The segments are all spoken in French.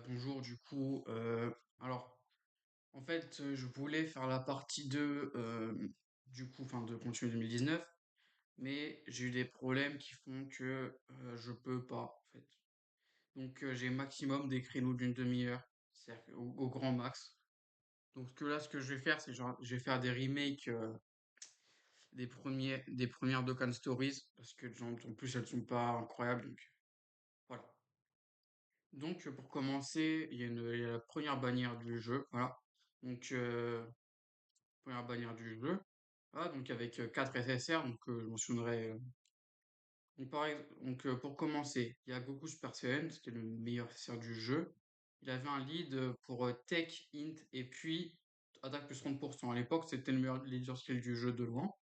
Bonjour, alors, en fait, je voulais faire la partie 2, enfin, de Continue 2019, mais j'ai eu des problèmes qui font que je peux pas, en fait. Donc, j'ai maximum des créneaux d'une demi-heure, c'est-à-dire au grand max. Donc, ce que je vais faire, c'est genre, je vais faire des remakes des premières Dokkan Stories, parce que, genre, en plus, elles sont pas incroyables, donc voilà. Donc, pour commencer, il y a la première bannière du jeu, voilà. Donc, première bannière du jeu. Voilà, donc avec 4 SSR, je mentionnerai. Pour commencer, il y a Goku Super Saiyan, c'était le meilleur SSR du jeu. Il avait un lead pour Tech, Int et puis attaque plus 30%. À l'époque, c'était le meilleur leader skill du jeu de loin.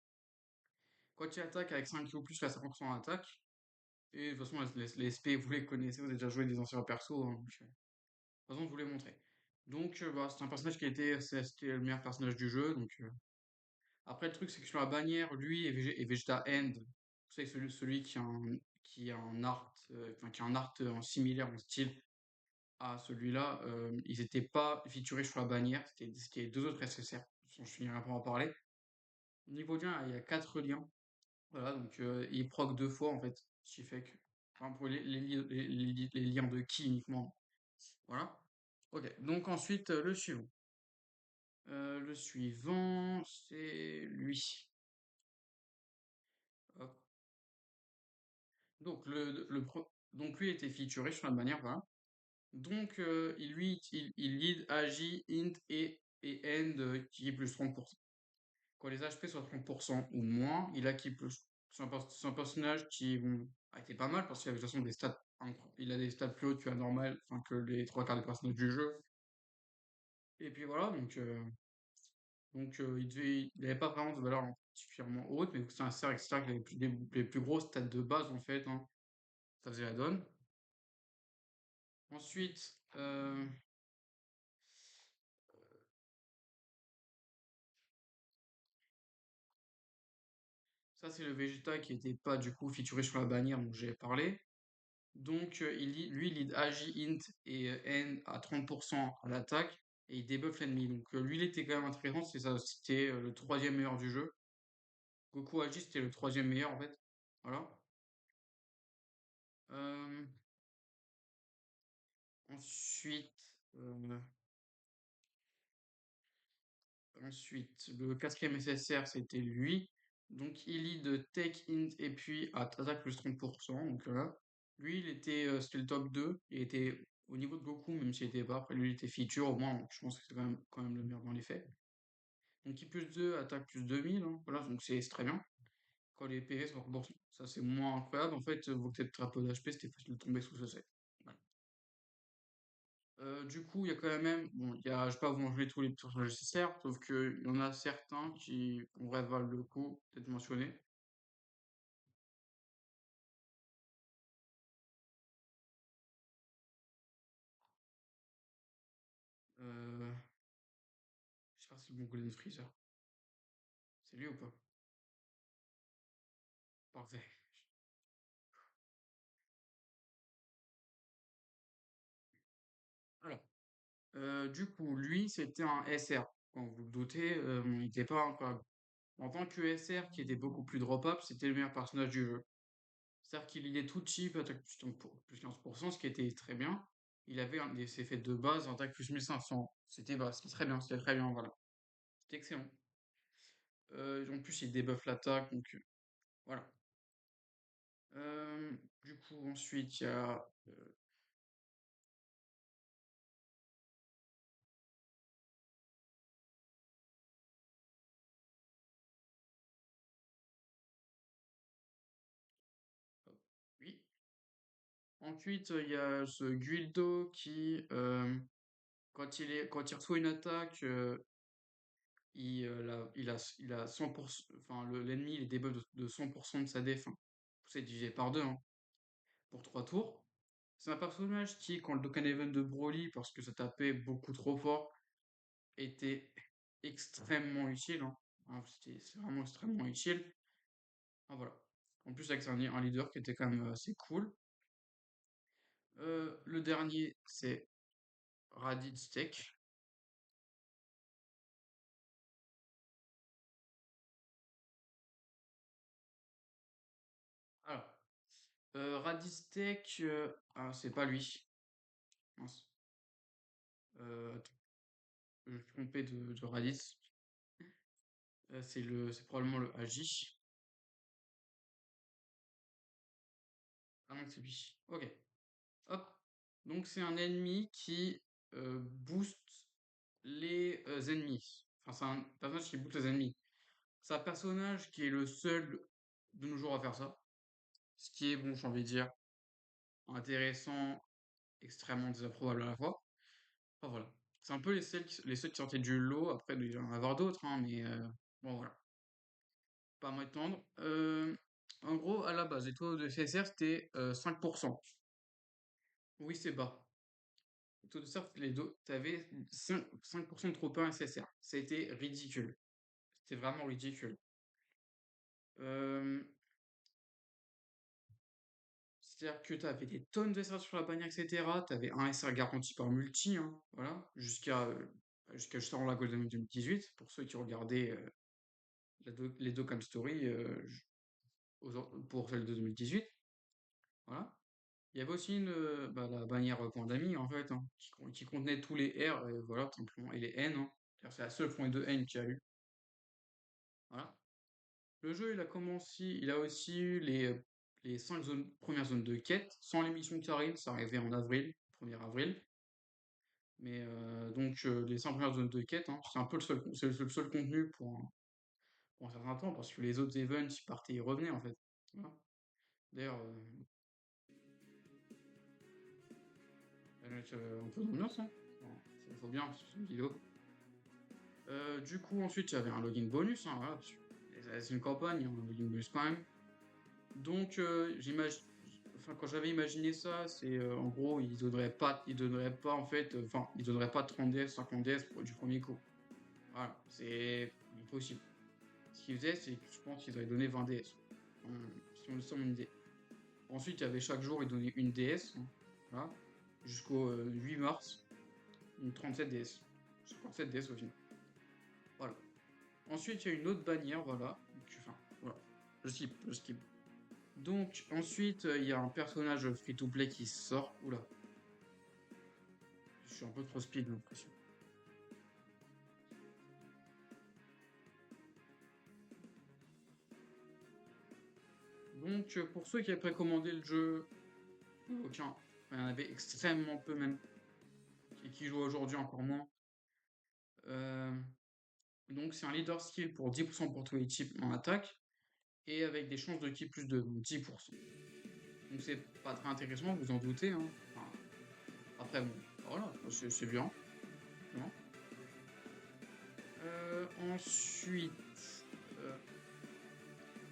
Quand il attaque avec 5 KO+, il a 50% d'attaque. Et de toute façon, les SP, vous les connaissez, vous avez déjà joué des anciens persos, hein, de toute façon, je vous l'ai montré. C'est un personnage c'était le meilleur personnage du jeu, après, le truc, c'est que sur la bannière, lui et Vegeta End, vous savez, celui qui a un art, qui a un art en similaire en style à celui-là, ils n'étaient pas featurés sur la bannière, c'était deux autres SSR, je finirai par en parler. Niveau lien, il y a 4 liens, voilà, il proc 2 fois en fait, ce qui fait que, enfin, pour les liens de ki uniquement, voilà. Ok, donc ensuite, le suivant, c'est lui. Hop. Donc lui était featuré sur la bannière, voilà. Il lead, agit, int et end qui est plus 30%. Quand les HP sont 30% ou moins, il a qui plus. C'est un personnage qui a été pas mal parce qu'il a de toute façon des stats il a des stats plus hautes que la normale, enfin que les trois quarts des personnages du jeu. Et puis voilà, il avait pas vraiment de valeur particulièrement haute, mais c'est un CR, etc., qui avait les plus grosses stats de base en fait, hein. Ça faisait la donne. Ensuite, ça, c'est le Vegeta qui n'était pas du coup featuré sur la bannière dont j'ai parlé. Lui, il lead Agi, Int et N à 30% à l'attaque et il debuff l'ennemi. Lui, il était quand même intéressant, c'était le troisième meilleur du jeu. Goku Agi, c'était le troisième meilleur en fait. Voilà. Euh, ensuite, euh, le quatrième SSR, c'était lui. Donc, il lead Tech, Int et puis attaque plus 30%. Donc, voilà. Lui, c'était le top 2. Il était au niveau de Goku, même s'il était pas. Après, lui, il était feature. Au moins, je pense que c'est quand même le meilleur dans les faits. Donc, I plus 2, attaque plus 2000, hein. Voilà, donc c'est très bien. Quand les PV sont remboursés, ça c'est moins incroyable. En fait, vous peut-être très peu d'HP, c'était facile de tomber sous ce set. Voilà. Du coup, il y a quand même, bon, je vais pas vous en jouer tous les personnages nécessaires, sauf qu'il y en a certains qui, en vrai, valent le coup d'être mentionnés. Euh, je sais pas si c'est le bon Golden Freezer. C'est lui ou pas? Parfait. Alors, du coup, lui, c'était un SR. Quand vous le doutez, il n'était pas incroyable. En tant que SR, qui était beaucoup plus drop-up, c'était le meilleur personnage du jeu. C'est-à-dire qu'il est tout cheap, attaque plus 15%, ce qui était très bien. Il avait ses effets de base, attaque plus 1500. C'était très bien, voilà. C'était excellent. En plus, il débuff l'attaque, voilà. Du coup, ensuite, il y a. Hop, oui. Ensuite, il y a ce Guildo qui, quand il reçoit une attaque, il a 100%, enfin, l'ennemi, il est debuff de 100% de sa déf, hein. C'est divisé par 2, hein, pour 3 tours. C'est un personnage qui, quand le Dokkan Event de Broly, parce que ça tapait beaucoup trop fort, était extrêmement utile, hein. C'est vraiment extrêmement utile. Ah, voilà. En plus, avec un leader qui était quand même assez cool. Le dernier, c'est Raditz Tech. Alors, Raditz Tech, ah, c'est pas lui. Mince. Attends, je me suis trompé de Raditz. C'est probablement le AJ. Ah non, c'est lui. Ok. Hop. Donc c'est un ennemi qui booste les ennemis. Enfin, c'est un personnage qui booste les ennemis. C'est un personnage qui est le seul de nos jours à faire ça. Ce qui est, bon, j'ai envie de dire, intéressant, extrêmement désapprouvable à la fois. Enfin, voilà. C'est un peu les seuls qui sortaient du lot. Après, il doit y en avoir d'autres, hein, mais bon, voilà. Pas m'étendre. En gros, à la base, les taux de CSR, c'était 5%. Oui, c'est bas. Les taux de CSR, t'avais 5% de trop peu SSR. Ça a été ridicule. C'était vraiment ridicule. Euh, C'est-à-dire que tu avais des tonnes de SR sur la bannière, etc. Tu avais un SR garanti par multi, hein, voilà, jusqu'à juste avant la Golden Week 2018, pour ceux qui regardaient les Dokkan Story pour celle de 2018. Voilà. Il y avait aussi la bannière point d'amis, en fait, hein, qui contenait tous les R, et voilà, tout simplement, et les N. Hein. C'est la seule point de N qu'il y a eu. Voilà. Le jeu, il a aussi eu les 5 premières zones de quête, sans les missions qui arrivent, ça arrivait en avril, 1er avril. Mais les 5 premières zones de quête, hein, c'est un peu le seul contenu pour un certain temps, parce que les autres events, ils partaient, ils revenaient en fait. Voilà. D'ailleurs, ça va mettre un peu d'ambiance, hein. Il faut bien, c'est une vidéo. Du coup, ensuite, il y avait un login bonus, hein, voilà, parce que c'est une campagne, hein, un login bonus quand même. Donc, quand j'avais imaginé ça, c'est en gros, ils donneraient pas en fait, ils donneraient pas 30 DS, 50 DS du premier coup. Voilà, c'est impossible. Ce qu'ils faisaient, c'est que je pense qu'ils avaient donné 20 DS. Si on le somme une idée. Ensuite, il y avait chaque jour, ils donnaient une DS, hein, voilà, jusqu'au 8 mars, une 37 DS. 57 DS au final. Voilà. Ensuite, il y a une autre bannière, voilà. Voilà. Je skip. Donc, ensuite, il y a un personnage free-to-play qui sort. Oula, je suis un peu trop speed, j'ai l'impression. Donc, pour ceux qui avaient précommandé le jeu, aucun. Il y en avait extrêmement peu même. Et qui jouent aujourd'hui encore moins. Euh, donc, c'est un leader skill pour 10% pour tous les types en attaque. Et avec des chances de kill plus de 10%. Donc, c'est pas très intéressant, vous en doutez. Hein. Enfin, après, bon, voilà, c'est bien. Bien. Ensuite, euh,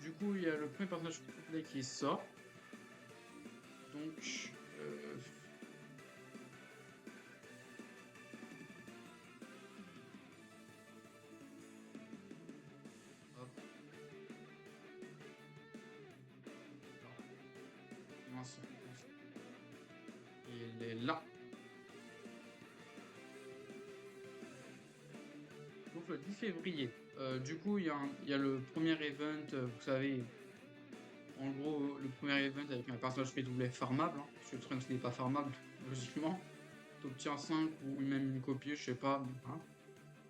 du coup, il y a le premier personnage complet qui sort. Donc, hop, mince, il est là. Donc, le 10 février. Du coup, il y a le premier event, vous savez, en gros, le premier event avec un personnage free-to-play farmable, hein, parce que Trunks n'est pas farmable, logiquement. T'obtiens 5 ou même une copie, je sais pas. Hein.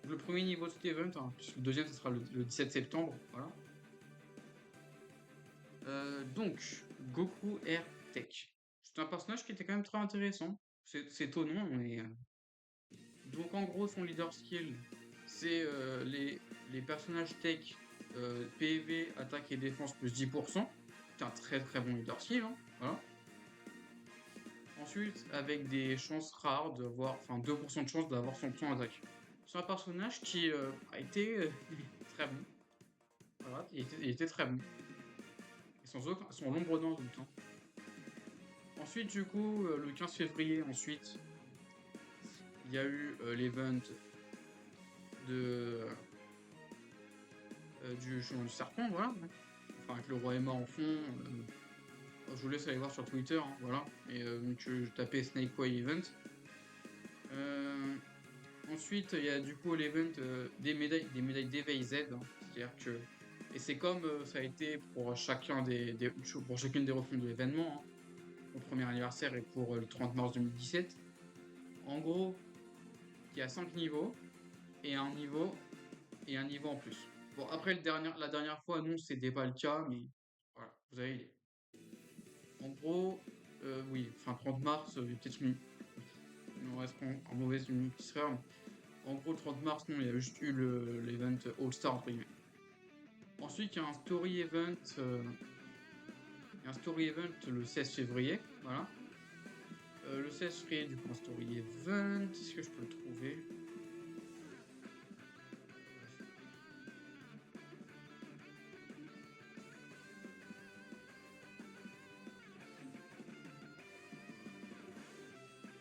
Le premier niveau de cet event, hein, puisque le deuxième, ce sera le 17 septembre. Voilà. Donc, Goku Air Tech. C'est un personnage qui était quand même très intéressant. C'est étonnant, mais. Donc, en gros, son leader skill, c'est les personnages tech PV, attaque et défense plus 10%. C'est un très très bon leader skill. Hein. Voilà. Ensuite, avec des chances rares d'avoir, enfin 2% de chance d'avoir 100% d'attaque. C'est un personnage qui a été très bon. Voilà, il était très bon. Et sans l'ombre d'un doute. Hein. Ensuite, du coup, le 15 février, ensuite, il y a eu l'event de du chemin du serpent, voilà. Enfin, avec le roi Emma en fond. Je vous laisse aller voir sur Twitter, hein, voilà. Et donc, je tapais Snake Way Event. Euh, Ensuite, il y a du coup l'event des médailles DVZ, hein. C'est-à-dire que. Et c'est comme ça a été pour pour chacune des refontes de l'événement, hein, au premier anniversaire et pour le 30 mars 2017. En gros, il y a 5 niveaux et un niveau un niveau en plus. Bon, après la dernière fois, non, c'était pas le cas, mais voilà, vous avez l'idée. En gros, oui, fin 30 mars, peut-être il nous reste en mauvaise une petite erreur, mais en gros, le 30 mars, non, il y a juste eu l'event All-Star, entre guillemets. Ensuite, il y a un story event le 16 février, voilà. Le 16 février, du coup, un story event, est-ce que je peux le trouver?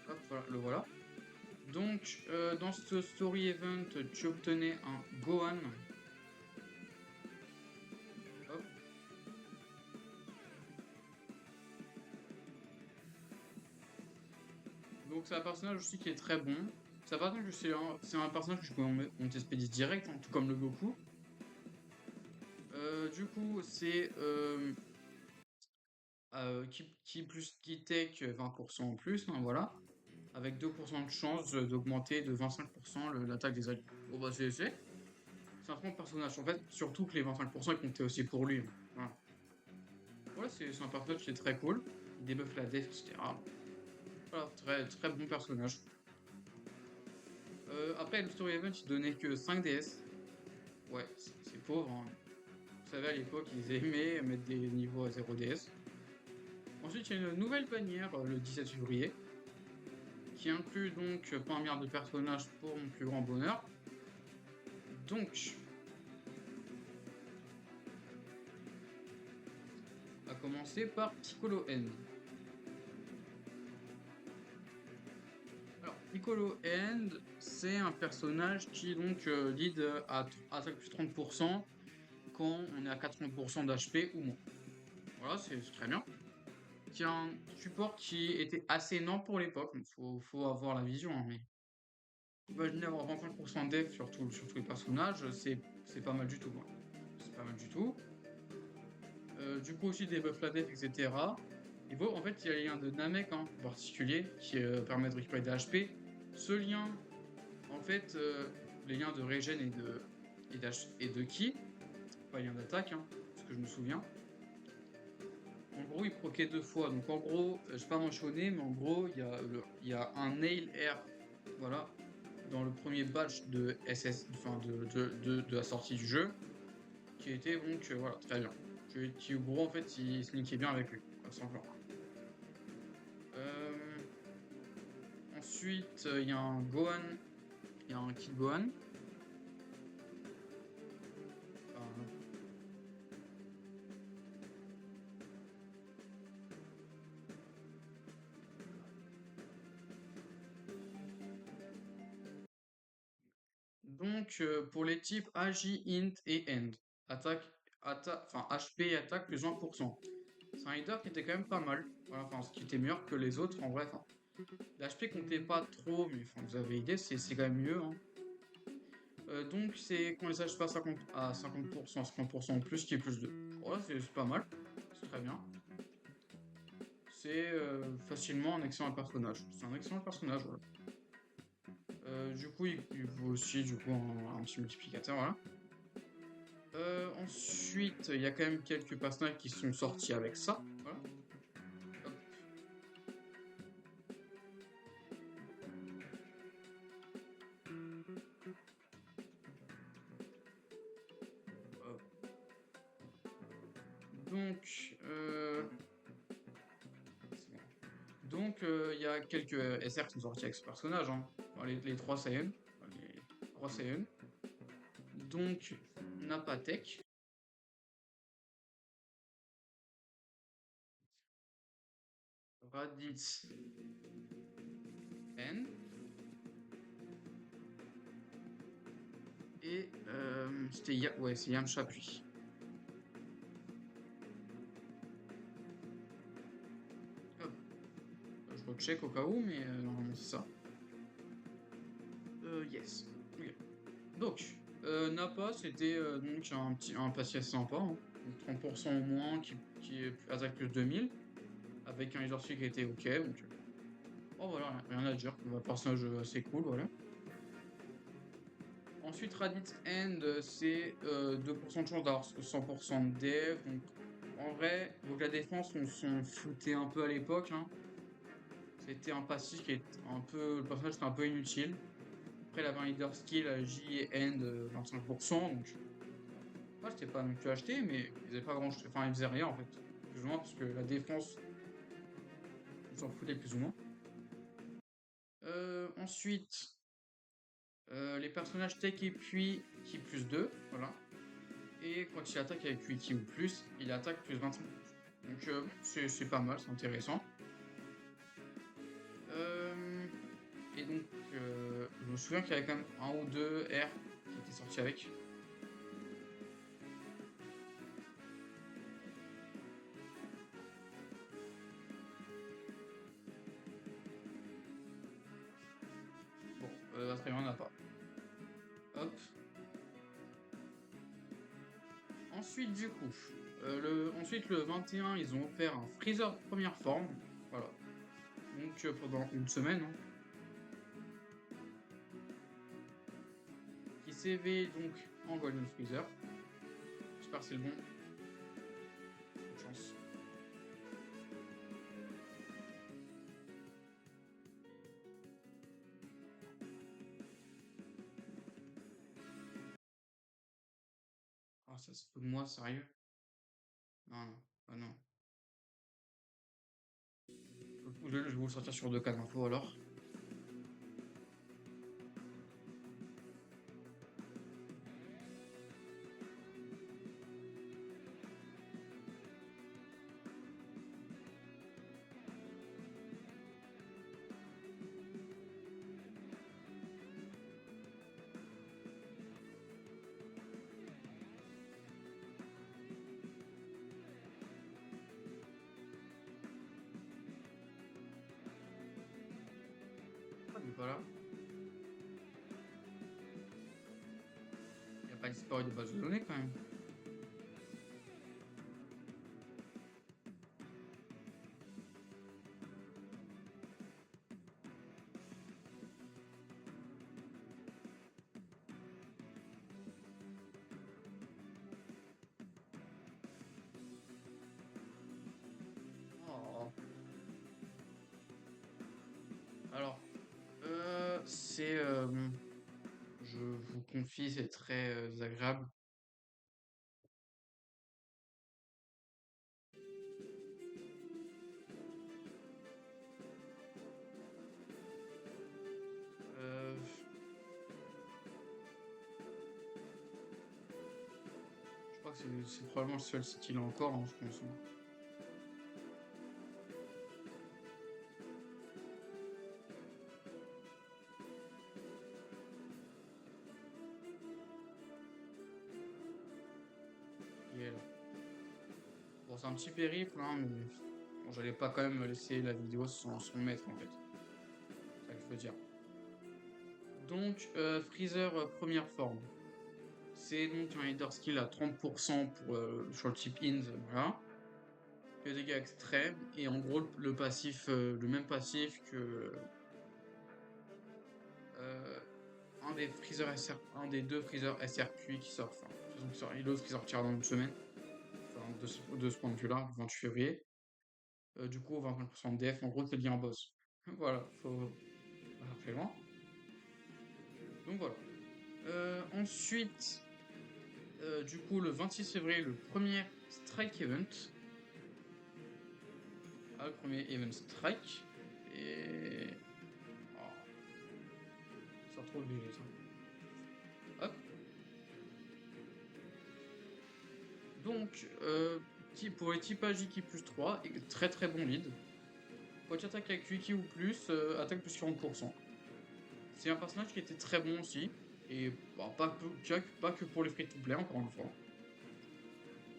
Hop, voilà, le voilà. Donc, dans ce story event, tu obtenais un Gohan. Hop. Donc, c'est un personnage aussi qui est très bon. C'est un personnage c'est un personnage que je peux monter Spédis direct, hein, tout comme le Goku. Du coup, c'est qui tech 20% en plus, hein, voilà. Avec 2% de chance d'augmenter de 25% l'attaque des alliés. Bon, bah, c'est un très bon personnage. En fait, surtout que les 25% ils comptaient aussi pour lui, hein. Voilà. Ouais, c'est un personnage qui est très cool. Il débuffe la def, etc. Voilà, très, très bon personnage. Après, le Story Event, il donnait que 5 DS. Ouais, c'est pauvre, hein. Vous savez, à l'époque, ils aimaient mettre des niveaux à 0 DS. Ensuite, il y a une nouvelle bannière le 17 février, qui inclut donc pas un milliard de personnages pour mon plus grand bonheur. Donc, à commencer par Piccolo N. Alors, Piccolo End, c'est un personnage qui donc lead à attaque plus 30% quand on est à 80% d'HP ou moins. Voilà, c'est très bien. Qui a un support qui était assez lent pour l'époque, donc faut avoir la vision, hein, mais imaginez avoir 25% de def sur tous les personnages, c'est pas mal du tout, quoi. C'est pas mal du tout. Du coup aussi des buffs la def, etc. Et bon, en fait, il y a le lien de Namek, hein, en particulier, qui permet de récupérer des HP. Ce lien, en fait, les liens de regen et de ki, pas lien d'attaque, hein, ce que je me souviens. En gros, il proquait deux fois. Donc en gros, je pas mentionné, mais en gros, il y a un Nail Air, voilà, dans le premier batch de SS, enfin de la sortie du jeu, qui était donc voilà, très bien. Qui au gros en fait il se linkait bien avec lui, quoi, simplement. Euh, Ensuite, il y a un Gohan, il y a un Kid Gohan. Enfin, donc, pour les types AJ, Int et End, enfin HP et attaque plus 20%. C'est un leader qui était quand même pas mal. Voilà, enfin, ce qui était meilleur que les autres en vrai. Enfin, l'HP comptait pas trop, mais enfin, vous avez idée, c'est quand même mieux, hein. Donc, c'est quand les HP passent à 50%, 50% en plus, qui est plus 2. Voilà, c'est pas mal. C'est très bien. C'est facilement un excellent personnage. C'est un excellent personnage, voilà. Du coup, il vaut aussi du coup un petit multiplicateur, voilà. Ensuite, il y a quand même quelques personnages qui sont sortis avec ça. Voilà. Hop, hop. Donc, c'est bon. Donc, il y a quelques SR qui sont sortis avec ce personnage, hein. Bon, les 3 Saiyan. Les 3 Saiyan. Donc, Napatek. Raditz N. Et ouais, c'est Yamcha puis. Hop, je recheck au cas où, mais normalement c'est ça. Yes. Ok. Donc, Nappa, c'était donc un passif sympa, hein. Donc 30% au moins, qui attaque plus 2000, avec un leadership qui était ok. Donc, oh voilà, rien à dire. Un personnage assez cool, voilà. Ensuite, Raditz End, c'est 2% de chance d'avoir 100% de dev. Donc, en vrai, donc la défense, on s'en foutait un peu à l'époque, hein. C'était un passif qui est un peu. Le personnage était un peu inutile. Après, il avait un leader skill J et End 25%. Donc, moi, je t'ai pas non plus acheté, mais il faisait pas grand chose. Enfin, il faisait rien en fait. Plus ou moins, parce que la défense, on s'en foutait plus ou moins. Ensuite, les personnages tech et puis qui plus 2, voilà. Et quand il attaque avec Wiki ou plus, il attaque plus 25. Donc c'est pas mal, c'est intéressant. Euh, et donc, je me souviens qu'il y avait quand même un ou deux R qui étaient sortis avec. Bon, très bien, on n'a pas. Hop. Ensuite, du coup, ensuite le 21, ils ont offert un Freezer de première forme. Voilà. Donc pendant une semaine, hein, qui s'éveille donc en Golden Freezer. J'espère que c'est le bon. Bonne chance. Ah, ça se fout de moi, sérieux? Non, non, ah non. Je vais vous le sortir sur 2K d'infos alors. Ah, mais voilà. Il n'y a pas disparu de base de données quand même. Oh. Alors, je vous confie, c'est très agréable. Euh, je crois que c'est probablement le seul site qu'il a encore, hein, je pense, hein. Il est là. Bon, c'est un petit périple, hein, mais bon, j'allais pas quand même laisser la vidéo sans mettre en fait. C'est ça que je veux dire. Donc, Freezer première forme. C'est donc un leader skill à 30% sur le type Int, voilà. Que dégâts extrêmes, et en gros, le passif, le même passif que euh, un des deux Freezer SRQ qui sort, enfin, de toute façon, l'autre qui sortira dans une semaine, enfin, de ce point de vue-là, le 28 février. Du coup, 25% de def, en gros, c'est bien un boss. Voilà, faut rappeler loin. Donc voilà. Ensuite, du coup, le 26 février, le premier Strike Event. Ah, le premier Event Strike. Et. Oh, ça retrouve obligé, ça. Hop. Donc, pour les typages Iki plus 3, et très très bon lead. Quand tu attaques avec Iki ou plus, attaque plus 40%. C'est un personnage qui était très bon aussi. Et bah, pas que pour les free-to-play, encore une fois.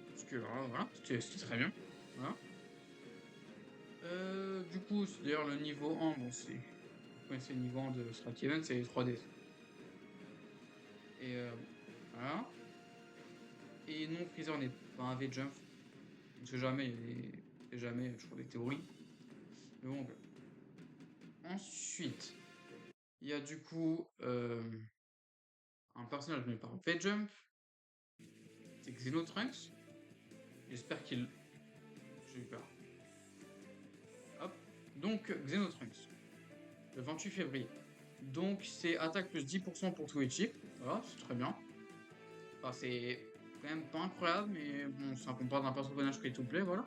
Parce que voilà, c'était très bien. Voilà. Du coup, c'est d'ailleurs le niveau 1, bon, c'est. Vous connaissez le niveau 1 de Strike Event, c'est les 3D. Et voilà. Et non, Freezer n'est pas un V-Jump. On sait jamais, il y a jamais toujours des théories. Mais bon, ensuite, il y a du coup un personnage joué par V-Jump, c'est Xenotrunks. J'espère qu'il. J'ai eu peur. Hop. Donc, Xenotrunks, le 28 février. Donc, c'est attaque plus 10% pour tous les chips. Voilà, c'est très bien. Enfin, c'est quand même pas incroyable, mais bon, ça compare d'un personnage free-to-play, voilà.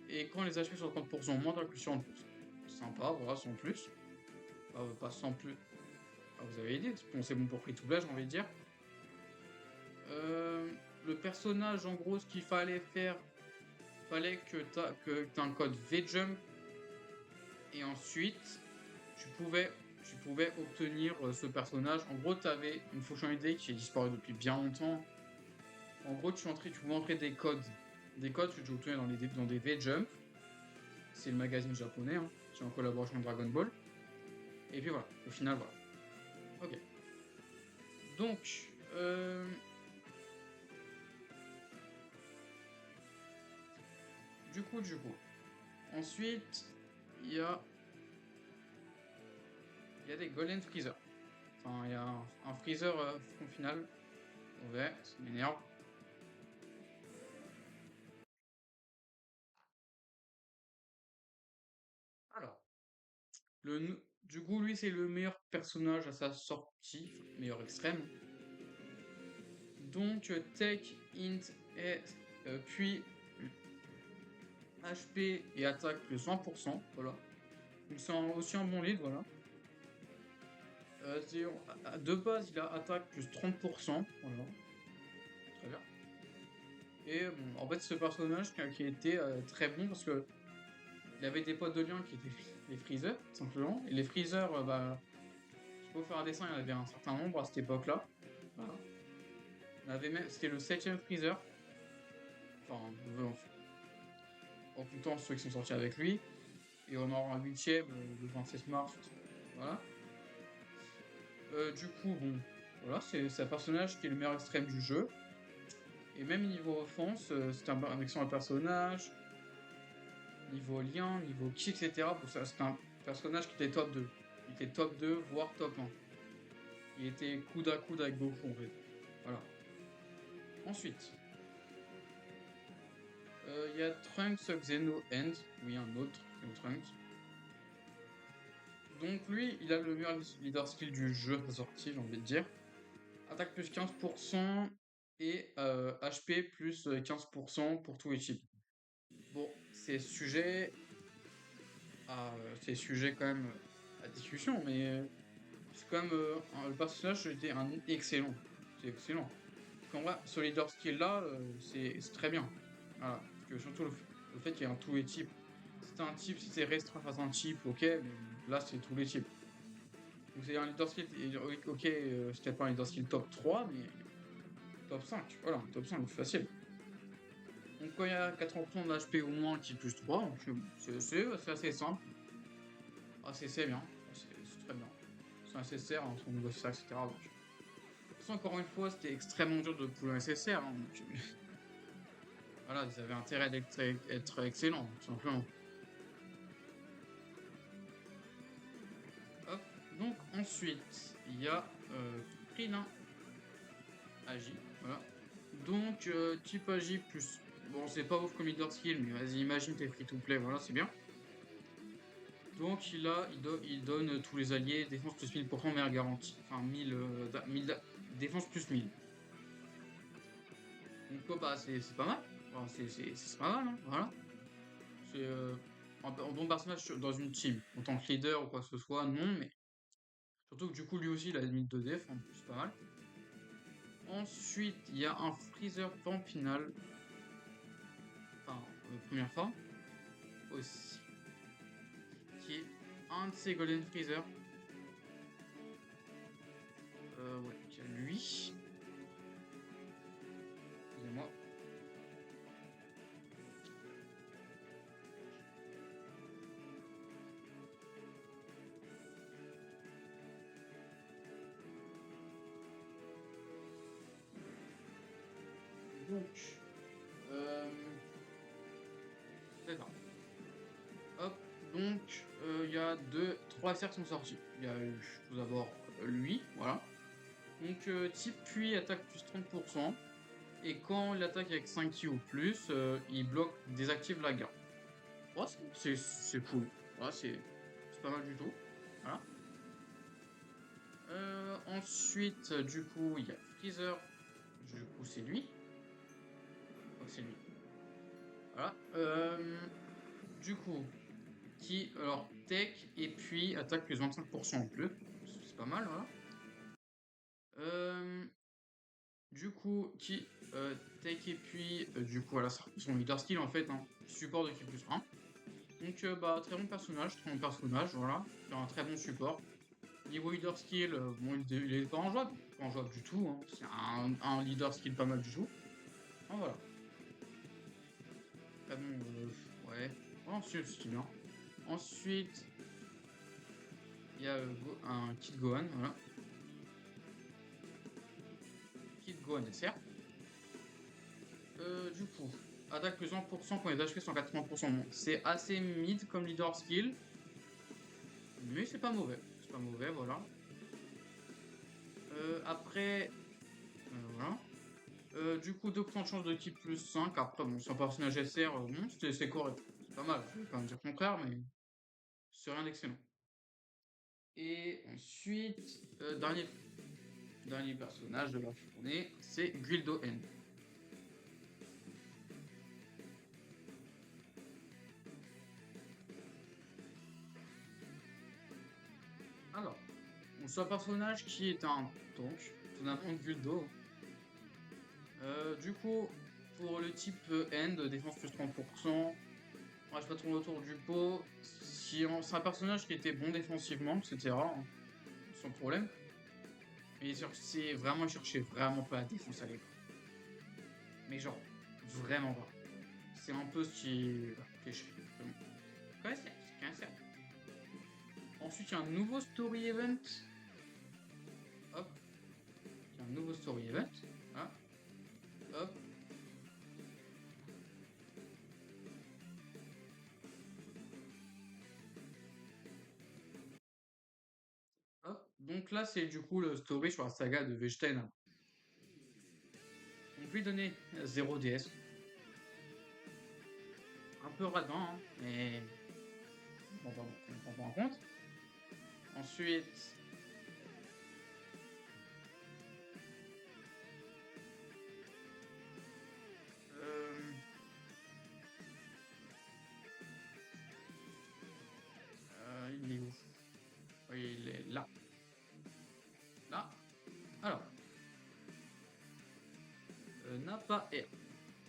Et quand les HP sont 30%, moins d'attaque plus 40%. Sympa, voilà, sans plus. Pas sans plus. Ah, vous avez idée, bon, c'est bon pour free-to-play, j'ai envie de dire. Le personnage, en gros, ce qu'il fallait faire, fallait que tu un code V-Jump et ensuite tu pouvais obtenir ce personnage. En gros, tu avais une fonctionnalité qui est disparue depuis bien longtemps. En gros, tu pouvais entrer des codes. Des codes que tu obtenais dans des V-Jump. C'est le magazine japonais, hein, qui est en collaboration avec Dragon Ball. Et puis voilà, au final, voilà. Ok. Donc, du coup. Ensuite, il y a des Golden Freezer. Enfin, il y a un Freezer front final. Ouais, ça m'énerve. Alors, du coup, lui, c'est le meilleur personnage à sa sortie, enfin, meilleur extrême. Donc, Tech, Int, et, puis HP et attaque plus 20%. Voilà. Donc, c'est aussi un bon lead, voilà. De base, il a attaque plus 30%. Voilà. Très bien. Et bon, en fait, ce personnage qui a été très bon parce que il avait des potes de lien qui étaient les Freezer, tout simplement. Et les Freezer, je peux vous faire un dessin, il y en avait un certain nombre à cette époque-là. Voilà. C'était le 7ème Freezer. Enfin, en comptant ceux qui sont sortis avec lui. Et on aura un 8ème le 27 mars. Voilà. Du coup, bon, voilà, c'est un personnage qui est le meilleur extrême du jeu. Et même niveau offense, c'est un excellent personnage. Niveau lien, niveau ki, etc. C'est un personnage qui était top 2. Il était top 2, voire top 1. Il était coude à coude avec Goku en fait. Voilà. Ensuite, il y a Trunks Xeno End. Oui, un autre Trunks. Donc lui, il a le meilleur leader skill du jeu de sortie, j'ai envie de dire. Attaque plus 15% et HP plus 15% pour tous les chips. Bon, c'est sujet quand même à discussion, mais c'est quand même le personnage était un excellent. C'est excellent. En vrai, ce leader skill là, c'est très bien. Voilà. Parce que surtout le fait qu'il y ait un tous les types. Si c'est restreint face à un type, ok, mais là c'est tous les types. Donc c'est un leader skill, ok, c'est peut-être pas un leader skill top 3, mais top 5. Voilà, top 5, c'est facile. Donc quand il y a 80% d'HP au moins qui est plus 3, c'est assez simple. C'est bien, c'est très bien. C'est un SSR, hein, son niveau ça, etc. Donc, ça, encore une fois, c'était extrêmement dur de pouler un SSR. Hein, donc, voilà, ils avaient intérêt d'être excellents, tout simplement. Hop. Donc ensuite, il y a Krillin Agi. Voilà. Donc type Agi plus. Bon, c'est pas ouf comme leader skill, mais vas-y, imagine t'es free to play, voilà, c'est bien. Donc il donne tous les alliés défense plus 1000% meilleure garantie. Enfin 1000 défense plus 1000. Donc bah c'est pas mal. Enfin, c'est pas mal, hein, voilà. C'est un bon personnage dans une team. En tant que leader ou quoi que ce soit, non, mais surtout que du coup lui aussi il a limite de def, en plus c'est pas mal. Ensuite, il y a un Freezer forme finale. Enfin, première forme aussi. Qui est un de ces Golden Freezer. Ouais, il y a lui. Excusez-moi. Donc, euh, c'est ça. Hop, donc il y a trois cercles qui sont sortis. Il y a eu tout d'abord lui, voilà. Donc type puis attaque plus 30%. Et quand il attaque avec 5 ki ou plus, il bloque, désactive la garde. Oh, c'est cool. Voilà, c'est pas mal du tout. Voilà. Ensuite, du coup, il y a Freezer. Du coup, c'est lui. Oh, c'est lui. Voilà. Du coup, alors, tech et puis attaque plus 25% en plus. C'est pas mal, voilà. Du coup, tech et puis, du coup, voilà, son leader skill en fait, hein, support de ki plus 1. Donc, bah, très bon personnage, voilà. C'est un très bon support. Niveau leader skill, bon, il est pas en jouable du tout, hein. C'est un leader skill pas mal du tout. Ah, voilà. Très bon, ouais. Oh, c'est bien. Ensuite, il y a un Kid Gohan, voilà. Kid Gohan SR. Du coup, attaque plus 100% quand les HP sont 80%. Bon, c'est assez mid comme leader skill, mais c'est pas mauvais. C'est pas mauvais, voilà. Après, voilà. Du coup, 2% de chance de type plus 5. Après, bon, c'est un personnage SR, bon, c'est correct. C'est pas mal, je vais pas me dire le contraire, mais c'est rien d'excellent. Et ensuite, dernier personnage de la journée, c'est Guildo N. Alors, c'est un personnage qui est un tank, tout simplement Guildo. Du coup, pour le type End, défense plus 30%, on reste pas trop autour du pot. C'est un personnage qui était bon défensivement, etc. hein, sans problème. Mais il cherchait vraiment pas la défense à l'époque. Mais genre, vraiment pas. C'est un peu ce qui fait chier. Ouais, c'est un cercle. Ensuite, il y a un nouveau story event. Hop. Il y a un nouveau story event. Voilà. Hop. Hop. Donc là, c'est du coup le story sur la saga de Vegeta. Donc lui donner 0 DS. Un peu radin, hein, mais bon, pardon, on prend pas en compte. Ensuite, il est où? Oui, il est là. Là. Alors, Nappa R.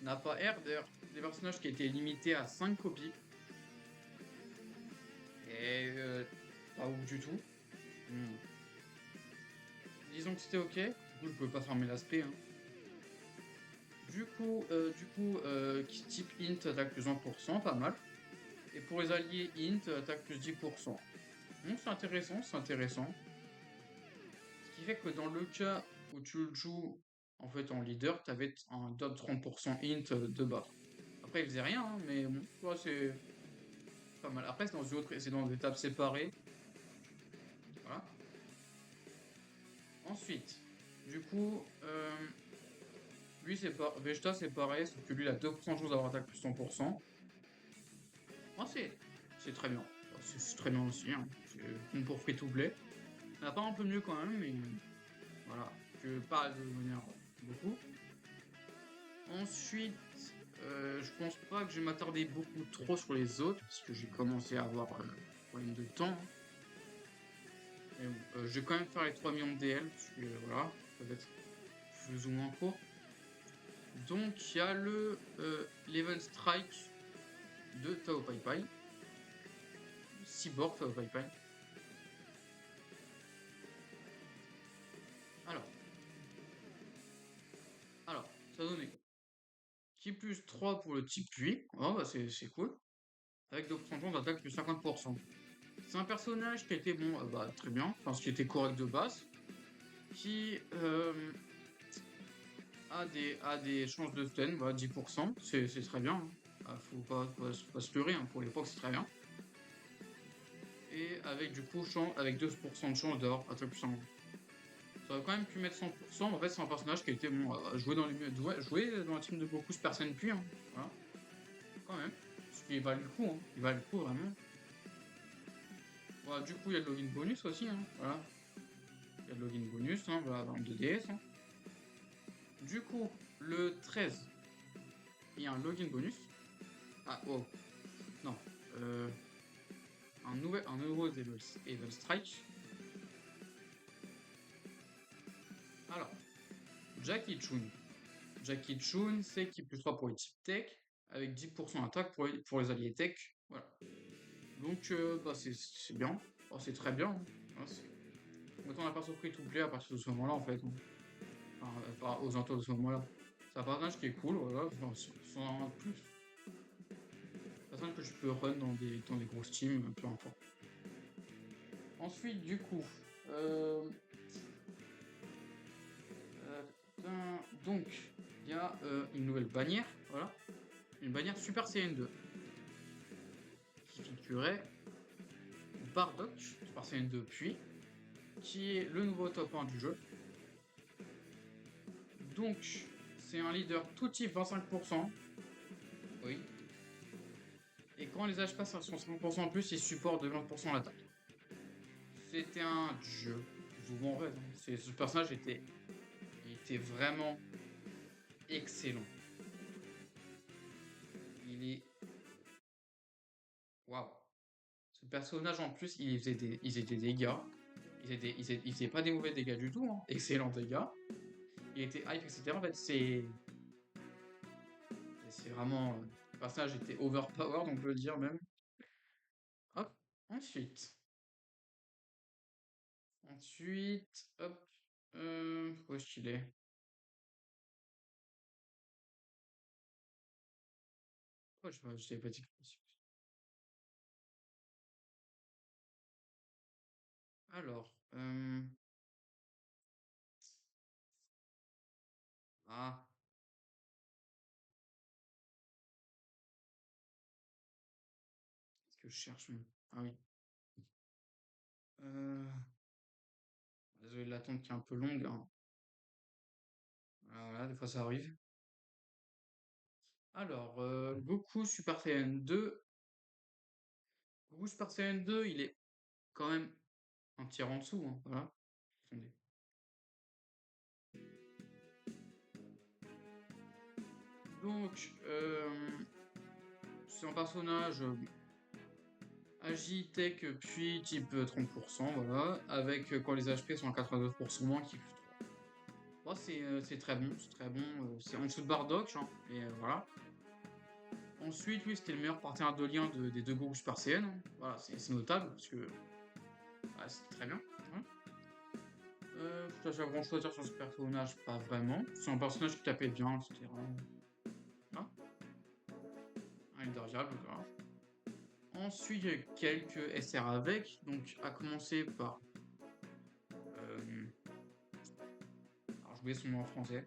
Nappa R, d'ailleurs, des personnages qui étaient limités à 5 copies. Et pas ouf du tout. Disons que c'était ok. Du coup, je pouvais pas fermer l'aspect. Hein. Du coup, type int attaque plus 1%, pas mal. Et pour les alliés int attaque plus 10%. Donc c'est intéressant, c'est intéressant. Ce qui fait que dans le cas où tu le joues en fait en leader, tu avais un top 30% int de bas. Après il faisait rien, hein, mais bon, ouais, c'est pas mal. Après c'est dans des tables séparées. Voilà. Ensuite, du coup, lui c'est pas. Vegeta c'est pareil, sauf que lui il a 2% de chance d'avoir attaque plus 100%. Ah, c'est très bien. C'est très bien aussi, hein. C'est bon pour free to play. Ça pas un peu mieux quand même, mais voilà. Que pas de manière beaucoup. Ensuite, je pense pas que je vais m'attarder beaucoup trop sur les autres, parce que j'ai commencé à avoir problème de temps. Et bon, je vais quand même faire les 3 millions de DL, parce que voilà, peut-être plus ou moins court. Donc il y a l'Event Strike de Tao Pai Pai. Cyborg Tao Pai Pai. Alors, ça donnait quoi? Qui plus 3 pour le type puits. Oh bah c'est cool. Avec d'obtention d'attaque plus 50%. C'est un personnage qui était bon, bah très bien, enfin ce qui était correct de base. Qui a des chances de stun, voilà, 10%, c'est très bien, hein. Ah, faut pas se leurrer, hein, pour l'époque, c'est très bien. Et avec du coup, avec 2% de chance d'avoir attaque plus 1. Ça aurait quand même pu mettre 100%. En fait, c'est un personnage qui a été bon, joué joué dans la team de Goku Super Saiyan puis, hein. Voilà, quand même. Parce qu'il valait le coup, hein. Il valait le coup vraiment. Voilà, du coup, il y a le login bonus aussi, hein. Voilà. Il y a le login bonus, hein, voilà, dans le 2DS. Hein. Du coup, le 13, il y a un login bonus. Ah, oh, non. Un nouveau Evil Strike. Alors, Jackie Chun. Jackie Chun, c'est qui plus 3 pour les types tech, avec 10% d'attaque pour les alliés tech. Voilà. Donc, bah, c'est bien. Oh, c'est très bien. Hein. On n'a pas surpris tout play à partir de ce moment-là, en fait. Hein. Enfin, aux alentours de ce moment-là. C'est un personnage qui est cool, voilà. Enfin, sans plus. Personnage que tu peux run dans des grosses teams, peu importe. Ensuite, du coup, donc, il y a une nouvelle bannière, voilà. Une bannière Super Saiyan 2 qui figurait Bardock, Super Saiyan 2 puis, qui est le nouveau top 1 du jeu. Donc, c'est un leader tout type 25%. Oui. Et quand les HP passent à 50% en plus, il supporte de 20% l'attaque. C'était un jeu. Je vous m'en rêve. Hein. Ce personnage était vraiment excellent. Il est. Waouh! Ce personnage en plus, il faisait des dégâts. Il faisait pas des mauvais dégâts du tout. Hein. Excellents dégâts. Il était hype, etc. En fait, c'est vraiment. Le personnage était overpowered, on peut le dire même. Hop. Ensuite, hop. Où est-ce qu'il est? Oh, je t'avais pas dit. Alors, ah, qu'est-ce que je cherche même? Ah oui. Désolé de l'attente qui est un peu longue. Hein. Voilà, des fois ça arrive. Alors, Goku Super Saiyan 2. Goku Super Saiyan 2, il est quand même un tir en dessous. Hein, voilà. Attendez. Donc, c'est un personnage Agitech puis type 30%, voilà, avec quand les HP sont à 89% moins qui plus 3. Bon, c'est très bon, c'est en dessous de Bardock, hein, et voilà. Ensuite, oui, c'était le meilleur partenaire de lien des deux Goku Super Saiyan. Hein. Voilà, c'est notable parce que c'était très bien. Hein. Je dois grand chose à dire sur ce personnage, pas vraiment. C'est un personnage qui tapait bien, etc. Hein. Un indariable, voilà. Ensuite, il y a quelques SR avec, donc à commencer par. Alors, je oublié son nom en français.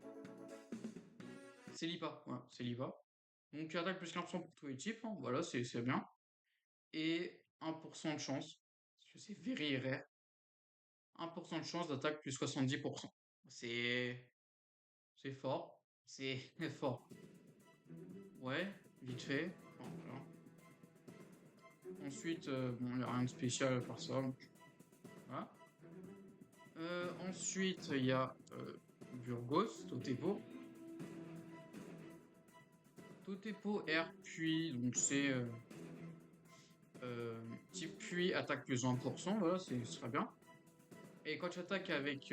C'est Lipa, voilà, c'est Lipa. Donc, attaque plus 15% pour tous les types, hein, voilà, c'est bien. Et 1% de chance, parce que c'est very rare. 1% de chance d'attaque plus 70%. C'est fort. C'est fort. Ouais, vite fait. Enfin, voilà. Ensuite, bon, il n'y a rien de spécial à part ça. Donc, voilà. Ensuite, il y a Burgos, Totepo. Totepo R puis, donc c'est type puis, attaque plus 20%, voilà, c'est très bien. Et quand tu attaques avec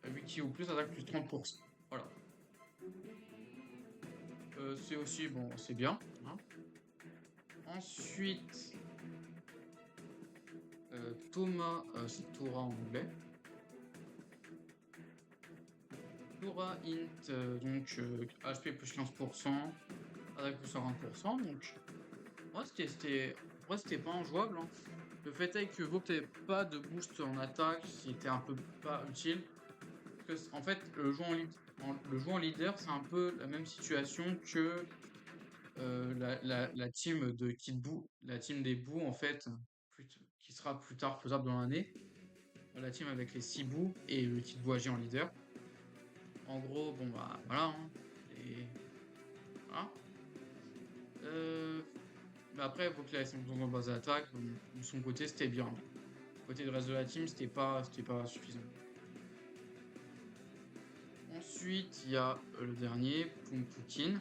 8 ou plus, attaque plus 30%. Voilà. C'est aussi, bon, c'est bien. Hein. Ensuite, Thomas, c'est Tora en anglais. Tora int, donc HP plus 15%, attaque plus 50%. Donc, moi, c'était pas injouable. Hein. Le fait est que vous n'avez pas de boost en attaque, c'était un peu pas utile. Parce que, en fait, le joueur en leader, c'est un peu la même situation que la team de Kid Buu, la team des Buu, en fait, qui sera plus tard faisable dans l'année. La team avec les 6 Buu et le Kid Buu agi en leader. En gros, bon, bah, voilà. Hein, et voilà. Mais après, il faut que la sont en base d'attaque. De son côté, c'était bien. Du côté du reste de la team, c'était pas suffisant. Ensuite, il y a le dernier, Pumpukin.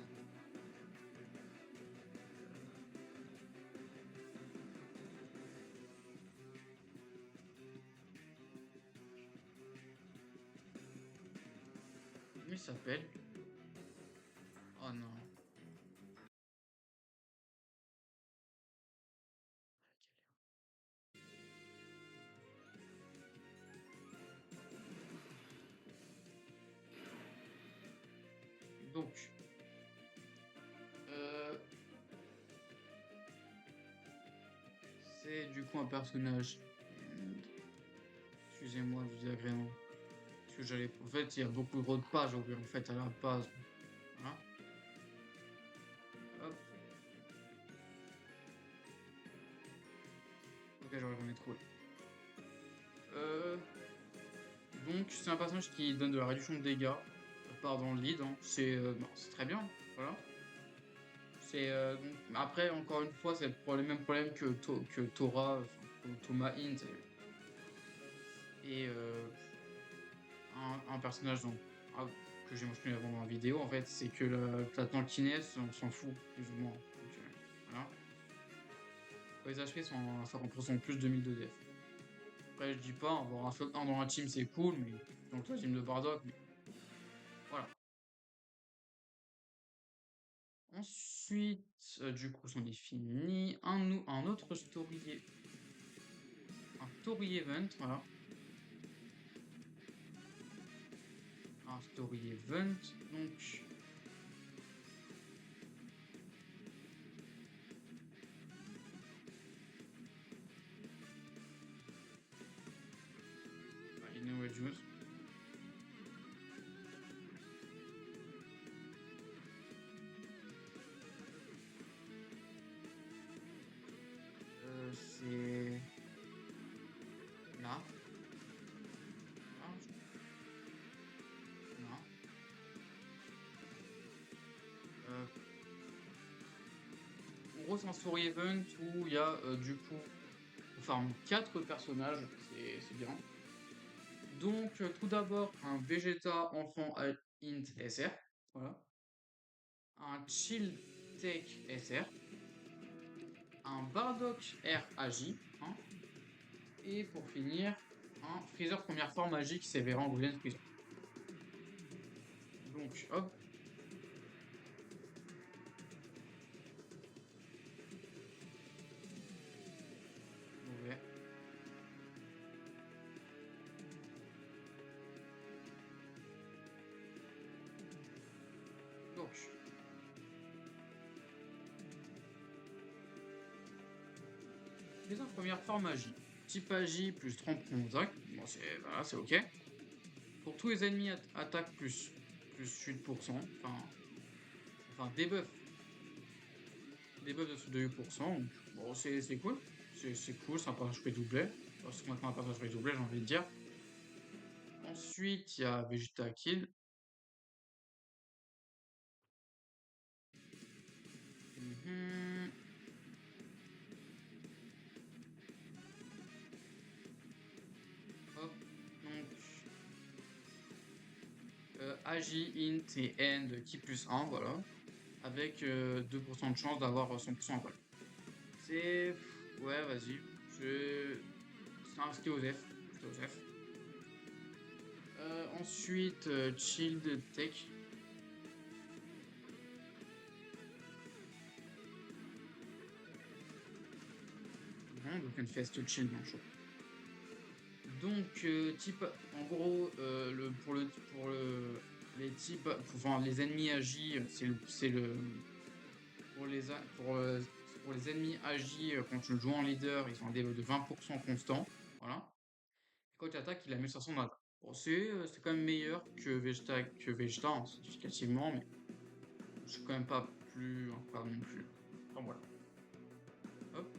Comment il s'appelle? Oh non. Donc, euh, c'est du coup un personnage. Excusez-moi du désagrément. Parce que j'allais. En fait, il y a beaucoup trop de pages en fait à la base. Voilà. Hop. Ok, j'aurais jamais trouvé. Euh, donc, c'est un personnage qui donne de la réduction de dégâts. Part dans le lead. Hein. C'est très bien. Voilà. Après, encore une fois, c'est le même problème que Tora, que Thomas Int et un personnage ah, que j'ai mentionné avant dans la vidéo, en fait, c'est que la tankiness, on s'en fout, plus ou moins. Donc, voilà. Les HP, ça représente plus de 2000 de def. Après, je dis pas, avoir un slot 1 dans la team, c'est cool, mais donc la team de Bardock, mais voilà. Ensuite, du coup, c'en est fini. Un autre story event, voilà. Un story event, donc Inoue Juice. C'est là. Là, là. Euh, En gros, c'est un story event où il y a du coup, enfin, 4 personnages, c'est bien. Donc, tout d'abord, un Vegeta enfant int SR, voilà. Un Chill Tech SR, un Bardock R Agi, hein, et pour finir, un Freezer première forme magique Sévérant Golden Freezer. Donc, hop. Mauvais. Donc, Freezer première forme magie. Type Agi plus 30 contact. Bon, voilà, c'est ok. Pour tous les ennemis, attaque plus 8%. Enfin debuff. Debuff de 8%. Donc, bon, c'est cool. C'est cool, c'est un personnage free doublé. C'est maintenant un personnage free doublé, j'ai envie de dire. Ensuite, il y a Vegeta Kill. Hop, donc Agi, Int et End qui plus 1, voilà. Avec 2% de chance d'avoir 100% en C'est. Ouais, vas-y. C'était Osef. C'était Osef. Ensuite, Child Tech. Bon, donc une fest chill dans le show. Donc, type, en gros, les types, enfin, les ennemis agis, pour les, a- pour les ennemis agis, quand tu le joues en leader, ils ont un debuff de 20% constant, voilà. Et quand tu attaques, il a 1500 d'attaque. Bon, c'est quand même meilleur que Vegeta, hein, significativement, mais c'est quand même pas plus incroyable non plus. Enfin voilà. Hop.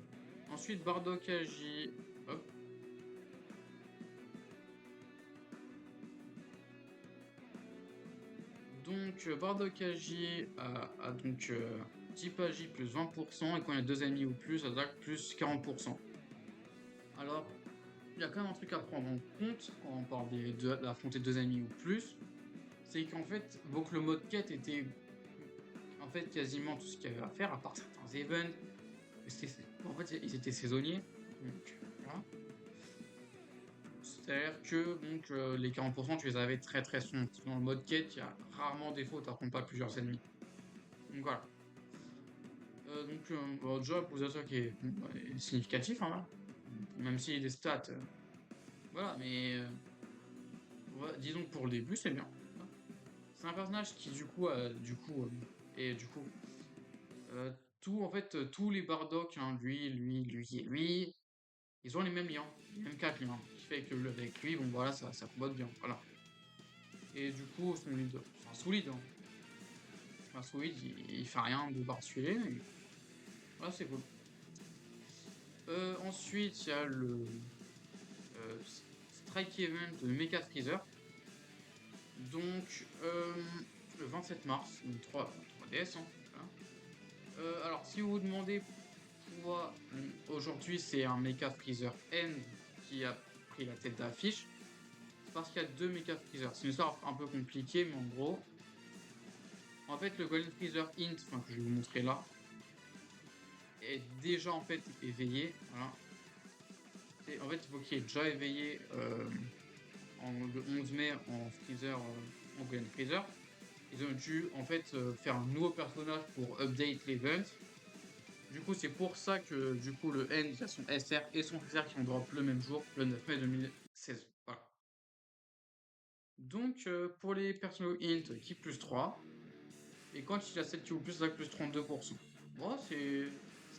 Ensuite, Bardock agit. Hop. Donc, Bardock agit a donc type agi plus 20%, et quand il y a deux ennemis ou plus, attaque plus 40%. Alors, il y a quand même un truc à prendre en compte quand on parle d'affronter deux ennemis ou plus, c'est qu'en fait, donc le mode quête était en fait quasiment tout ce qu'il y avait à faire, à part certains events. En fait, ils étaient saisonniers. Donc, voilà. C'est-à-dire que donc, les 40%, tu les avais très très souvent. Dans le mode quête, il y a rarement des fois où tu n'affrontes pas plusieurs ennemis. Donc voilà. Bon, déjà, pour ça qui est, bon, est significatif, hein, même si les stats, voilà, mais ouais, disons que pour le début, c'est bien. Voilà. C'est un personnage qui, et du coup, euh, tout, en fait, tous les Bardock, hein, lui et lui, ils ont les mêmes liens, les mêmes 4 liens, qui fait que avec lui, bon voilà, ça combat bien, voilà. Et du coup, son lead, enfin solide, hein. Enfin, solide, il fait rien de particulier, mais voilà, c'est cool. Ensuite, il y a le euh, Strike Event de Mecha Freezer. Donc, le 27 mars, donc 3DS, hein, voilà. Alors, si vous vous demandez pourquoi aujourd'hui c'est un Mecha Freezer N qui a pris la tête d'affiche, c'est parce qu'il y a deux Mecha Freezer. C'est une histoire un peu compliquée, mais en gros, en fait, le Golden Freezer Int, enfin, que je vais vous montrer là, est déjà en fait éveillé. Voilà. En fait, il faut qu'il ait déjà éveillé le 11 mai en Freezer, en Golden Freezer. Ils ont dû en fait faire un nouveau personnage pour update l'event. Du coup, c'est pour ça que du coup le N il a son SR et son FR qui ont drop le même jour, le 9 mai 2016. Voilà. Donc pour les personnages int qui plus 3, et quand il a 7 qui ou plus, là plus 32%. Bon, c'est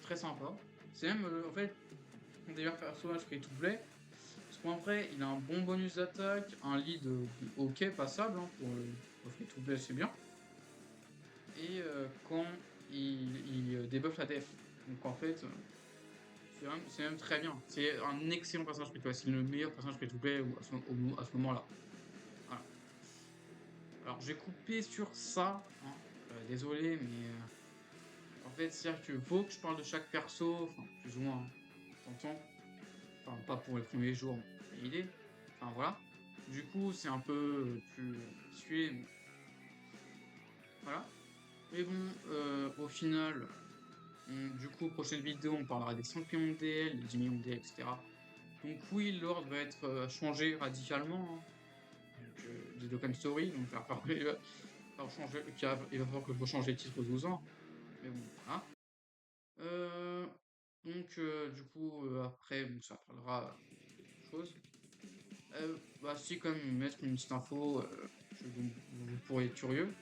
très sympa. C'est même en fait mon meilleur personnage free to play. Parce qu'en vrai, il a un bon bonus d'attaque, un lead ok passable, hein, pour le free to play, c'est bien. Et quand il débuffe la def. Donc en fait, c'est même très bien. C'est un excellent personnage free to play. C'est le meilleur personnage free to play à ce moment-là. Voilà. Alors j'ai coupé sur ça, hein. Désolé, mais en fait, c'est-à-dire que faut que je parle de chaque perso, enfin plus ou moins, hein. T'entends? Enfin pas pour les premiers jours, mais l'idée. Enfin voilà. Du coup, c'est un peu plus particulier, mais voilà. Mais bon, au final, du coup, prochaine vidéo, on parlera des 5 millions de DL, des 10 millions de DL, etc. Donc oui, l'ordre va être changé radicalement, hein. Donc, des Dokkan Story, donc il va falloir que je change les titres aux 12 ans. Mais bon, voilà. Euh, donc, du coup, après, bon, ça parlera de choses. Bah, si, quand même, mettre une petite info, vous pourrez être curieux.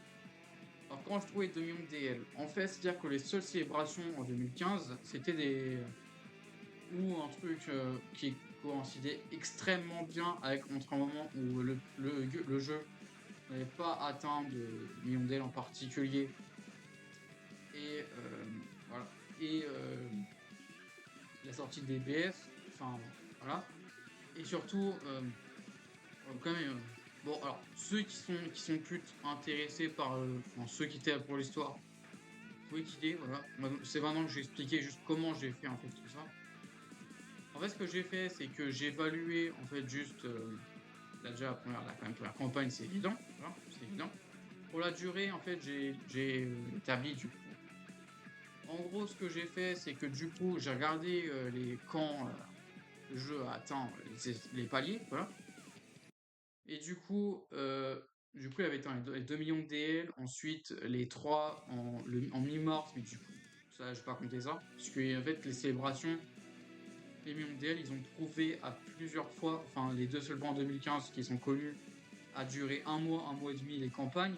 Alors, quand je trouvais 2 millions de DL, en fait, c'est-à-dire que les seules célébrations en 2015, c'était des. Ou un truc qui coïncidait extrêmement bien avec entre un moment où le jeu n'avait pas atteint de millions d'ailes en particulier. Et voilà. Et la sortie des BS, enfin voilà. Et surtout, quand même, bon, alors ceux qui sont plus intéressés par, enfin, ceux qui étaient là pour l'histoire, pouvez quitter, voilà. C'est maintenant que j'ai expliqué juste comment j'ai fait en fait tout ça. En fait, ce que j'ai fait, c'est que j'ai évalué en fait juste là déjà quand même, première campagne, c'est évident, voilà, c'est évident. Pour la durée, en fait, j'ai établi du coup. En gros, ce que j'ai fait, c'est que du coup, j'ai regardé les camps le jeu a atteint les paliers, voilà. Et du coup, il avait atteint les 2 millions de DL, ensuite les 3 en mi-mars, mais du coup, ça, je vais pas compter ça, parce que en fait, les célébrations, les millions de DL, ils ont prouvé à plusieurs fois, enfin, les deux seulement en 2015 qui sont connus, à durer un mois et demi les campagnes,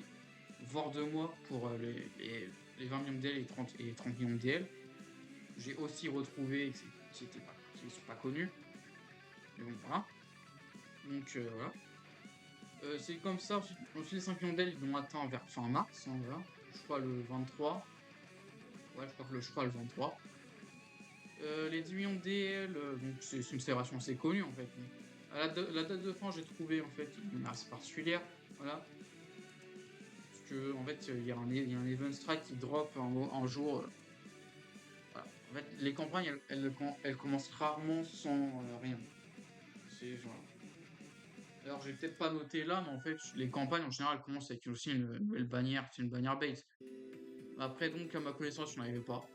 voire 2 mois pour les 20 millions de DL et 30 millions de DL. J'ai aussi retrouvé qui ne sont pas connus, mais bon, voilà. Donc, voilà. C'est comme ça, ensuite les 5 millions d'ailes, ils l'ont atteint vers fin mars, hein, voilà. Je crois le 23. Ouais, je crois le 23. Les 10 millions DL, donc c'est une célébration assez connue en fait. Donc, la date de fin, j'ai trouvé en fait une assez particulière, voilà. Parce que en fait, il y a un event strike qui drop un jour. Voilà. En fait, les campagnes, elles commencent rarement sans rien. C'est genre. Alors, j'ai peut-être pas noté là, mais en fait, les campagnes en général commencent avec aussi une nouvelle bannière, c'est une bannière base. Après, donc, à ma connaissance, je n'en avais pas.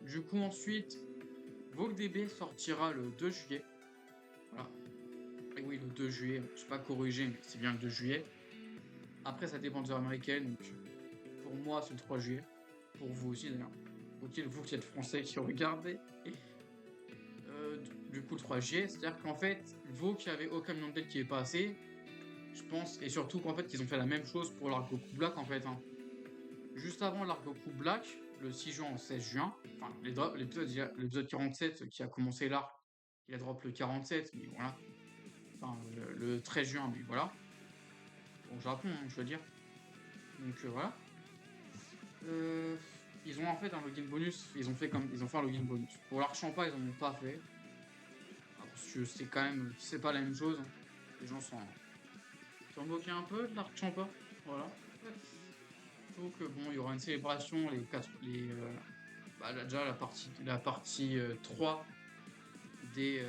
Du coup, ensuite, VogueDB sortira le 2 juillet. Voilà. Et oui, le 2 juillet, je suis pas corrigé, mais c'est bien le 2 juillet. Après, ça dépend des heures américaines, donc pour moi, c'est le 3 juillet. Pour vous aussi, d'ailleurs. Ok, vous qui êtes français qui regardez. Du coup, le 3 juillet, c'est-à-dire qu'en fait, vous qui avez aucun million d'ailes qui est passé, je pense, et surtout qu'en fait, ils ont fait la même chose pour l'Argoku Black, en fait. Hein. Juste avant l'Argoku Black, le 6 juin au 16 juin, enfin, l'épisode 47 qui a commencé l'arc, il a drop le 47, mais voilà. Enfin, le 13 juin, mais voilà. Au Japon, hein, je veux dire. Donc voilà. Ils ont en fait un login bonus. Ils ont fait un login bonus. Pour l'arc Champa, ils en ont pas fait. Parce que c'est quand même, c'est pas la même chose. Hein. Les gens s'en moquaient un peu de l'arc Champa. Voilà. Donc bon, il y aura une célébration déjà la partie 3 dès,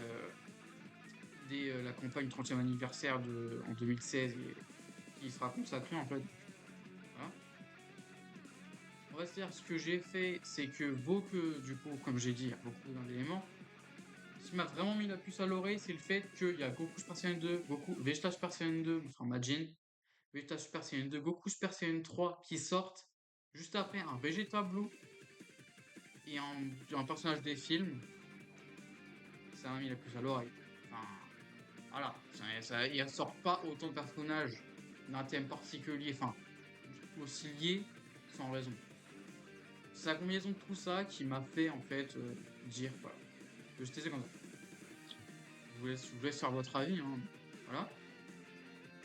la campagne 30e anniversaire en 2016 qui sera consacrée en fait. Voilà. On va se dire ce que j'ai fait, c'est que du coup, comme j'ai dit, il y a beaucoup d'éléments. Ce qui m'a vraiment mis la puce à l'oreille, c'est le fait qu'il y a Goku Super Saiyan 2, Vegeta Super Saiyan 2, enfin Majin, Vegeta Super Saiyan 2, Goku Super Saiyan 3 qui sortent juste après un Vegeta Blue et un personnage des films. Ça m'a mis la puce à l'oreille. Enfin, voilà, il ne sort pas autant de personnages d'un thème particulier, enfin, aussi liés, sans raison. C'est la combinaison de tout ça qui m'a fait en fait dire voilà, que j'étais comme ça. Je vous laisse faire votre avis, hein. Voilà.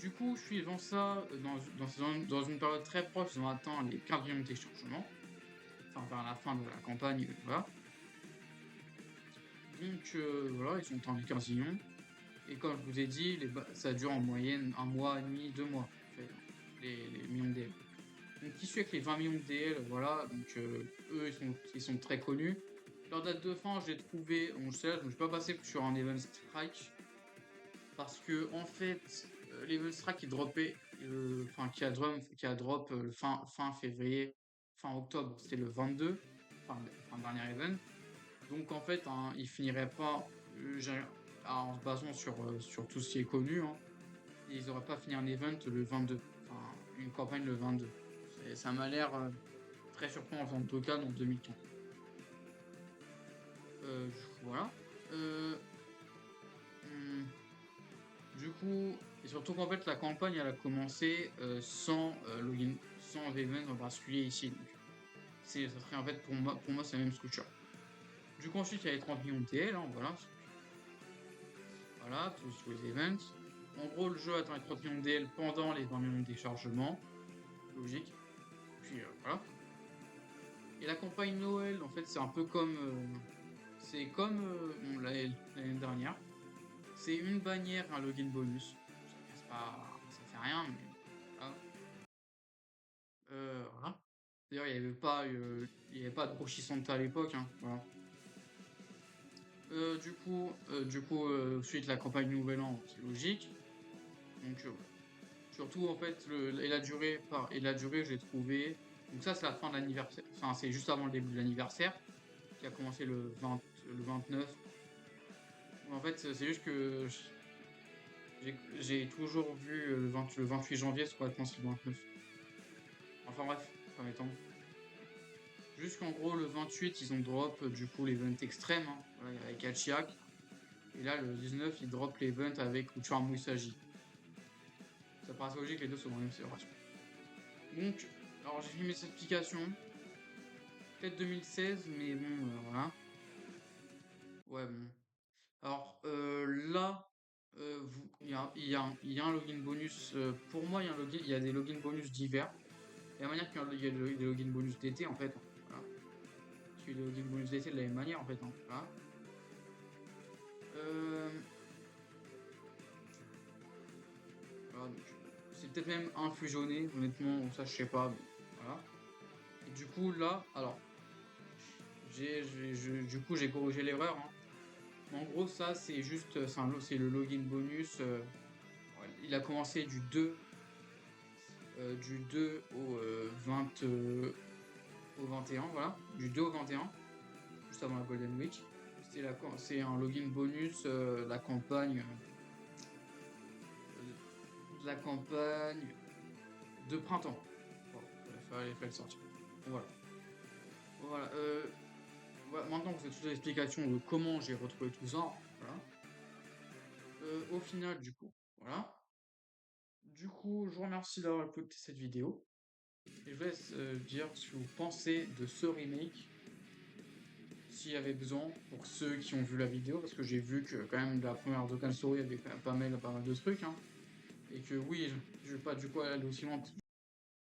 Du coup, je suis devant ça, dans une période très proche, ils ont atteint les 15 millions de téléchargements. Enfin, vers la fin de la campagne, voilà. Donc, voilà, ils ont atteint les 15 millions. Et comme je vous ai dit, ça dure en moyenne 1 mois et demi, 2 mois, en fait, les millions de DL. Donc, qui suit avec les 20 millions de DL, voilà. Donc, eux, ils sont très connus. Leur date de fin, j'ai trouvé, je ne suis pas passé sur un event strike. Parce que, en fait, l'event strike qui droppait, qui a drop fin février, fin octobre, c'était le 22, enfin dernier event. Donc en fait, hein, il finirait pas en se basant sur tout ce qui est connu. Hein, ils auraient pas fini un event le 22, enfin une campagne le 22. Ça m'a l'air très surprenant en tout cas dans 2015. Voilà. Euh, hmm, Du coup, et surtout qu'en fait la campagne elle a commencé sans login, sans event en particulier ici. Donc, ça serait en fait pour moi c'est la même structure. Du coup ensuite il y a les 30 millions de TL, hein, voilà. Voilà, tous les events. En gros le jeu atteint les 30 millions de DL pendant les 20 millions de téléchargements. Logique. Puis voilà. Et la campagne Noël, en fait c'est un peu comme. C'est comme l'année dernière. C'est une bannière, un login bonus. Ça fait rien, mais voilà. Voilà. D'ailleurs, il y avait pas de Roshi Santa à l'époque, hein, voilà. Suite la campagne Nouvel An, c'est logique. Donc, surtout en fait, et la durée, j'ai trouvé. Donc ça, c'est la fin de l'anniversaire. Enfin, c'est juste avant le début de l'anniversaire, qui a commencé le 29. En fait, c'est juste que j'ai toujours vu le 28 janvier, soit le 29. Enfin bref, ça m'étonne. Jusqu'en gros, le 28, ils ont drop du coup l'event extrême, hein, voilà, avec Hachiak. Et là, le 19, ils drop l'event avec Uchiha Musashi. Ça paraît logique, les deux sont dans la même célébration. Donc, alors j'ai fait mes explications. Peut-être 2016, mais bon, voilà. Ouais, bon. Alors, là, il y a un login bonus. Pour moi, il y a des login bonus divers. De la manière qu'il y a des login bonus d'été en fait. Voilà. Parce qu'il y a des login bonus d'été de la même manière en fait. Hein, voilà. Voilà, donc, c'est peut-être même infusionné, honnêtement, ça je sais pas. Mais voilà. Et du coup là, alors, du coup j'ai corrigé l'erreur. Hein. En gros, ça c'est juste, c'est le login bonus. Ouais, il a commencé du 2 au 20, au 21, voilà, du 2 au 21, juste avant la Golden Week. C'est un login bonus de la campagne de printemps. Bon, il fallait le sortir. Voilà. Voilà. Voilà, maintenant vous avez toute l'explication de comment j'ai retrouvé tout ça. Voilà. Au final, du coup, voilà. Du coup, je vous remercie d'avoir écouté cette vidéo. Et je vous laisse dire ce que vous pensez de ce remake, s'il y avait besoin, pour ceux qui ont vu la vidéo, parce que j'ai vu que quand même la première Dokkan Story avait quand même pas mal de trucs, hein, et que oui, je vais pas du coup aller aussi loin,